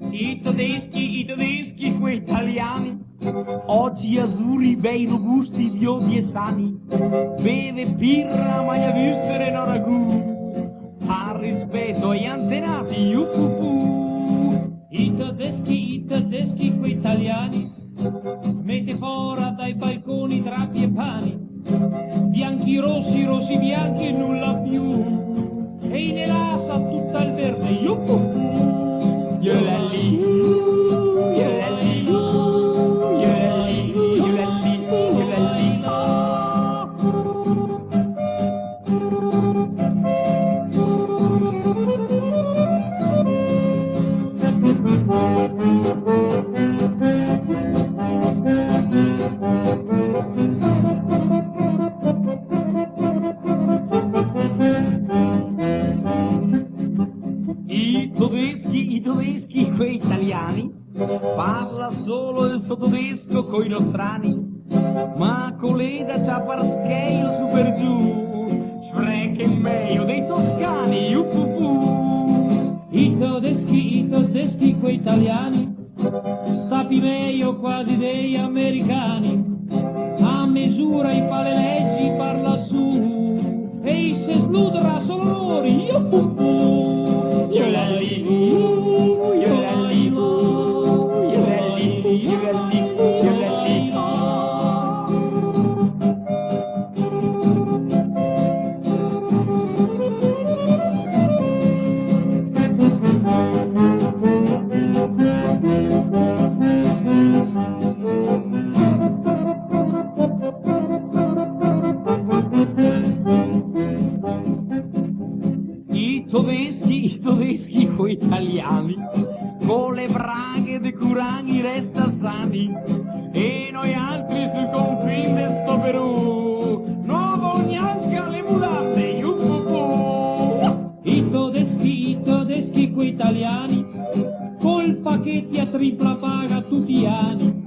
I tedeschi, quei italiani, oggi azzurri, bei robusti, biodi e sani, beve birra, mai a vustere no ragù, a rispetto agli antenati, I tedeschi, quei italiani, mette fora dai balconi drappi e pani, bianchi rossi, rossi bianchi e nulla più, e in elasa tutta il verde, Yolalli, yolalli, yolalli, yolalli, yolalli. I tedeschi, quei italiani, parla solo il suo tedesco coi nostrani, ma coleda c'ha parscheio su per giù, sprechen meglio dei toscani, I tedeschi, quei italiani, stapi meglio quasi degli americani, a misura i fa le leggi, parla su, e se sludra solo loro, Yolalli, yolalli, yolalli, yolalli, yolalli. I tedeschi, quei italiani, con le braghe dei curani resta sani, e noi altri sul confine sto Perù, non vogliamo che le mutande, I tedeschi, quei italiani, col pacchetti a tripla paga tutti gli anni,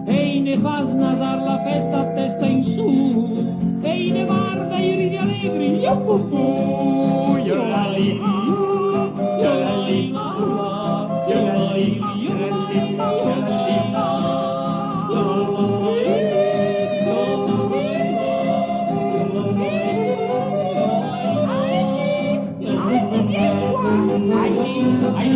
e ne fa snasar la festa a testa in su, e ne guarda i ridi allegri, Yolalli, yolalli, yolalli, yolalli, yolalli. Ai,